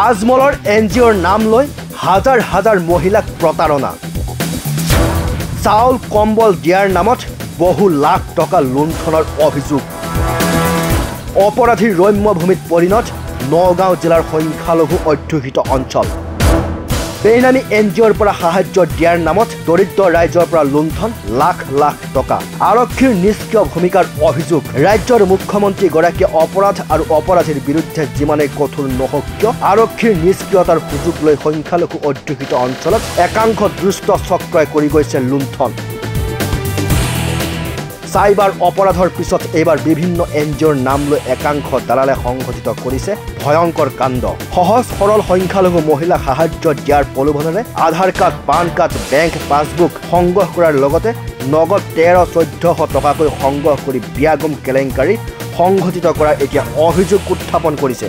আজমলৰ NGOৰ নাম লৈ হাজাৰ হাজাৰ মহিলাক প্ৰতাৰণা। চাউল কম্বল দিয়াৰ নামত বহু লাখ টকা লুণ্ঠনৰ অভিযোগ। অপৰাধীৰ ৰম্য ভূমিত পৰিণত নগাঁও জিলাৰ সংখ্যালঘু অধ্যুষিত অঞ্চল। বেনামী NGOৰ পৰা সাহায্য দিয়াৰ নামত দৰিদ্ৰ ৰাইজৰ পৰা লুণ্ঠন লাখ লাখ টকা। আৰক্ষীৰ নিষ্ক্ৰিয় ভূমিকাৰ অভিযোগ। ৰাজ্যৰ মুখ্যমন্ত্ৰীগৰাকীয়ে অপৰাধ আৰু অপৰাধীৰ বিৰুদ্ধে যিমানেই কঠোৰ নহওক কিয় আৰক্ষীৰ নিষ্ক্ৰিয়তাৰ সুযোগ লৈ সংখ্যালঘু অধ্যুষিত অঞ্চলত একাংশ দুষ্ট চক্ৰই কৰি গৈছে লুণ্ঠন। সাইবাৰ অপৰাধৰ পিছত এইবাৰ বিভিন্ন NGOৰ নাম লৈ একাংশ দালালে সংঘটিত কৰিছে ভয়ংকৰ কাণ্ড। সহজ সৰল সংখ্যালঘু মহিলাক সাহায্য দিয়াৰ প্ৰলোভনেৰে Aadhaar card, pan card, bank passbook সংগ্ৰহ কৰাৰ লগতে নগদ 13-1400 টকাকৈ সংগ্ৰহ কৰি বিয়াগম কেলেংকাৰী সংঘটিত কৰাৰ এতিয়া অভিযোগ উত্থাপন কৰিছে।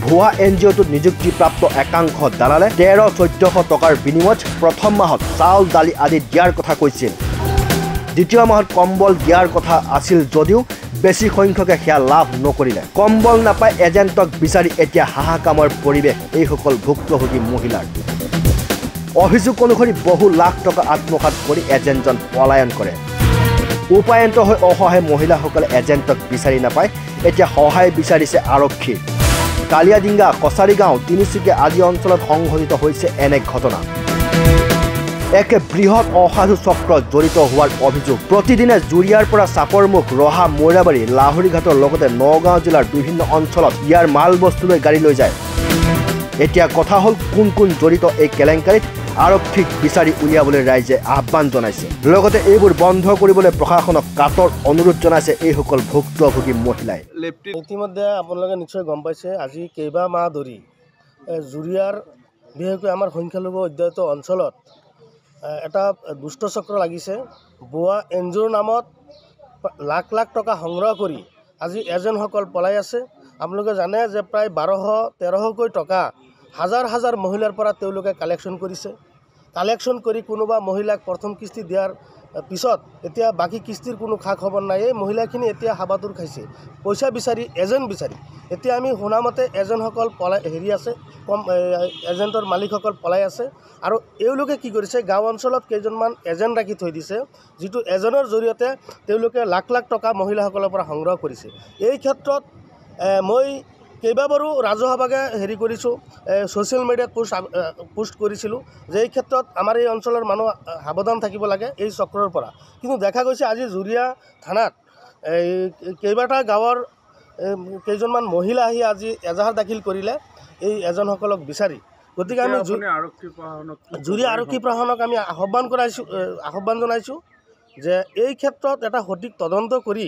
ভুৱা NGOটোত নিযুক্তিপ্ৰাপ্ত একাংশ দালালে 13-1400 টকাৰ বিনিময়ত প্ৰথম মাহত চাউল দালি আদি দিয়াৰ কথা কৈছিল। দ্বিতীয় মাহত কম্বল দিয়াৰ কথা আছিল যদিও বেছি সংখ্যকে সেয়া লাভ নকৰিলে। কম্বল নাপায় এজেণ্টক বিচাৰি এতিয়া হাহাকামৰ পৰিৱেশ এইসকল ভুক্তভোগী মহিলাৰ। অভিযোগ অনুসৰি বহু লাখ টকা আত্মসাৎ কৰি এজেণ্টজন পলায়ন কৰে। উপায়ন্ত হৈ অসহায় মহিলাসকলে এজেণ্টক বিচাৰি নাপায় এতিয়া সহায় বিচাৰিছে আৰক্ষী। কালিয়াডিঙ্গা, কছাৰীগাঁও, তিনিচুকীয়া আদি অঞ্চলত সংঘটিত হৈছে এনে ঘটনা। এক বৃহৎ অসাধু চক্ৰ জড়িত হোৱাৰ অভিযোগ। প্ৰতিদিনে জুৰিয়াৰ পৰা চাপৰমুখ, ৰহা, মৈৰাবাৰী, লাহৰীঘাটৰ লগতে নগাঁও জিলাৰ বিভিন্ন অঞ্চলত ইয়াৰ মাল বস্তু লৈ গাড়ী লৈ যায়। এতিয়া কথা হ'ল কোন কোন জড়িত এই কেলেংকাৰীত আৰক্ষীক বিচাৰি উলিয়াবলৈ ৰাইজে আহ্বান জনাইছে। লগতে এইবোৰ বন্ধ কৰিবলৈ প্ৰশাসনক কাটৰ অনুৰোধ জনাইছে এইসকল ভুক্তভোগী মহিলাই। ইতিমধ্যে আপোনালোকে নিশ্চয় গম পাইছে আজি কেইবা মাহ ধৰি জুৰিয়াৰ বিশেষকৈ আমাৰ সংখ্যালঘু অধ্যুষিত অঞ্চলত এটা দুষ্ট চক্ৰ লাগিছে। ভুৱা NGOৰ নামত লাখ লাখ টকা সংগ্ৰহ কৰি আজি এজেণ্টসকল পলাই আছে। আপোনালোকে জানে যে প্ৰায় 1200-1300কৈ টকা হাজাৰ হাজাৰ মহিলাৰ পৰা তেওঁলোকে কালেকশ্যন কৰিছে। কালেকশ্যন কৰি কোনোবা মহিলাক প্ৰথম কিস্তি দিয়াৰ পিছত এতিয়া বাকী কিস্তিৰ কোনো খা খবৰ নাই। এই মহিলাখিনি এতিয়া হাবাটোৰ খাইছে পইচা বিচাৰি, এজেণ্ট বিচাৰি। এতিয়া আমি শুনামতে এজেণ্টসকল পলাই আছে, এজেণ্টৰ মালিকসকল পলাই আছে। আৰু এওঁলোকে কি কৰিছে, গাঁও অঞ্চলত কেইজনমান এজেণ্ট ৰাখি থৈ দিছে, যিটো এজেণ্টৰ জৰিয়তে তেওঁলোকে লাখ লাখ টকা মহিলাসকলৰ পৰা সংগ্ৰহ কৰিছে। এই ক্ষেত্ৰত মই কেইবাবাৰো ৰাজহুৱাভাৱে কৰিছোঁ, ছ'চিয়েল মিডিয়াত পোষ্ট কৰিছিলোঁ যে এই ক্ষেত্ৰত আমাৰ এই অঞ্চলৰ মানুহ সাৱধান থাকিব লাগে এই চক্ৰৰ পৰা। কিন্তু দেখা গৈছে আজি জুৰিয়া থানাত কেইবাটা গাঁৱৰ কেইজনমান মহিলা আহি আজি এজাহাৰ দাখিল কৰিলে এই এজেণ্টসকলক বিচাৰি। গতিকে আমি জুৰিয়া আৰক্ষী প্ৰশাসনক আমি আহ্বান জনাইছোঁ যে এই ক্ষেত্ৰত এটা সঠিক তদন্ত কৰি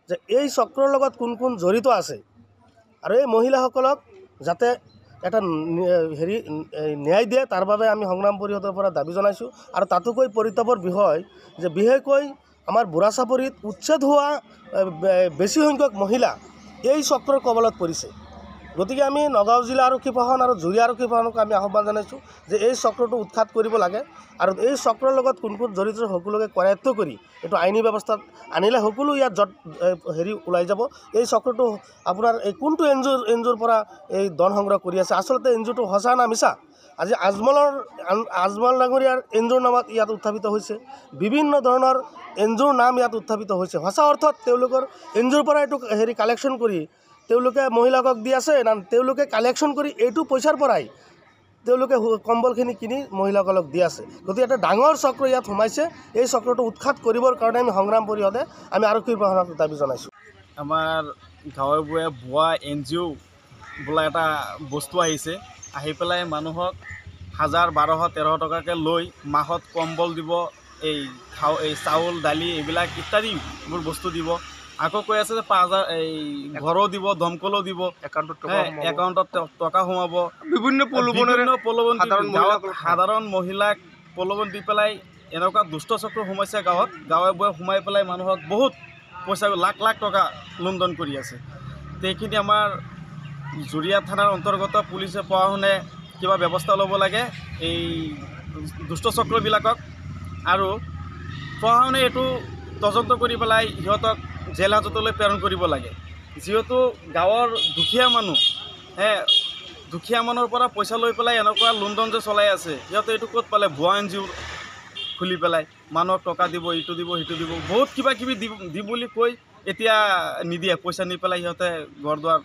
যে এই চক্ৰৰ লগত কোন কোন জড়িত আছে আৰু এই মহিলাসকলক যাতে এটা ন্যায় দিয়ে তাৰ বাবে আমি সংগ্ৰাম পৰিষদৰ পৰা দাবী জনাইছোঁ। আৰু তাতোকৈ পৰিতাপৰ বিষয় যে বিশেষকৈ আমাৰ বুঢ়া চাপৰিত উচ্ছেদ হোৱা বেছি সংখ্যক মহিলা এই চক্ৰৰ কবলত পৰিছে। গতিকে আমি নগাঁও জিলা আৰক্ষী প্ৰশাসন আৰু জুৰিয়া আৰক্ষী প্ৰশাসনক আমি আহ্বান জনাইছোঁ যে এই চক্ৰটো উৎখাত কৰিব লাগে আৰু এই চক্ৰৰ লগত কোন কোন জড়িত সকলোকে কৰায়ত্ব কৰি এইটো আইনী ব্যৱস্থাত আনিলে সকলো ইয়াত ওলাই যাব। এই চক্ৰটো আপোনাৰ এই কোনটো NGOৰ পৰা এই ধন সংগ্ৰহ কৰি আছে, আচলতে NGOটো সঁচা না মিছা। আজি আজমল ডাঙৰীয়াৰ NGOৰ নামত ইয়াত উত্থাপিত হৈছে, বিভিন্ন ধৰণৰ NGOৰ নাম ইয়াত উত্থাপিত হৈছে। সঁচা অৰ্থত তেওঁলোকৰ NGOৰ পৰা এইটো কালেকশ্যন কৰি তেওঁলোকে মহিলাকক দি আছে না তেওঁলোকে কালেকশ্যন কৰি এইটো পইচাৰ পৰাই তেওঁলোকে কম্বলখিনি কিনি মহিলাসকলক দি আছে। গতিকে এটা ডাঙৰ চক্ৰ ইয়াত সোমাইছে। এই চক্ৰটো উৎখাত কৰিবৰ কাৰণে আমি সংগ্ৰাম পৰিষদে আমি আৰক্ষী প্ৰশাসনক দাবী জনাইছোঁ। আমাৰ গাঁৱে ভূঞে ভুৱা NGO বোলা এটা বস্তু আহিছে, আহি পেলাই মানুহক 1000-1200-1300 টকাকৈ লৈ মাহত কম্বল দিব, এই চাউল দালি এইবিলাক ইত্যাদিবোৰ বস্তু দিব। আকৌ কৈ আছে যে 5000 এই ঘৰো দিব, দমকলো দিব, একাউণ্টত টকা সোমাব। বিভিন্ন প্ৰলোভন সাধাৰণ মহিলাক প্ৰলোভন দি পেলাই এনেকুৱা দুষ্ট চক্ৰ সোমাইছে গাঁৱত। গাঁৱে ভূঞে সোমাই পেলাই মানুহক বহুত পইচা লাখ লাখ টকা লুণ্ঠন কৰি আছে। সেইখিনি আমাৰ জুৰিয়া থানাৰ অন্তৰ্গত পুলিচে প্ৰশাসনে কিবা ব্যৱস্থা ল'ব লাগে এই দুষ্ট চক্ৰবিলাকক। আৰু প্ৰশাসনে এইটো তদন্ত কৰি পেলাই সিহঁতক জেল হাজতলৈ প্ৰেৰণ কৰিব লাগে। যেহেতু গাঁৱৰ দুখীয়া মানুহ দুখীয়া মানুহৰ পৰা পইচা লৈ পেলাই এনেকুৱা লুণ্ডন যে চলাই আছে সিহঁতে এইটো ক'ত পালে ভুৱা NGO খুলি পেলাই মানুহক টকা দিব ইটো দিব সিটো দিব বহুত কিবা কিবি দি বুলি কৈ এতিয়া নিদিয়ে পইচা নি পেলাই সিহঁতে ঘৰ দুৱাৰ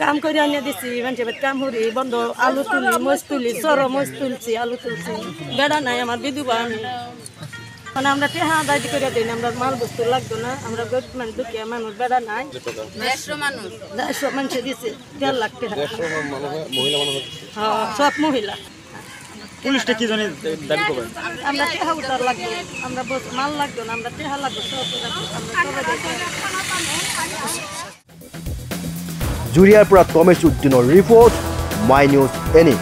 কাম কৰি আনি দিছি মানুহে কাম কৰি বন্ধ আলু তুলি মছ তুলি চৰ মছ তুলছি আলু তুলছি বেড়া নাই আমার বিধবা আমি মানে আমরা টেহা দায়িত্ব করে দিই আমরা মাল বস্তু লাগতো না আমরা গরিব মানে দুঃখীয়া মানুষ বেড়া নাই 150 মানুষ দিছে 1.5 লাখ টাকা হ্যাঁ সব মহিলা পুলিশটা কি জানি দাবি করবেন আমরা টেহা উতার লাগতো আমরা মাল লাগতো না আমরা টেহা লাগতো সব আমরা জুৰিয়াৰ পৰা তমেশ উদ্দিনৰ ৰিপৰ্ট মাই নিউজ এনি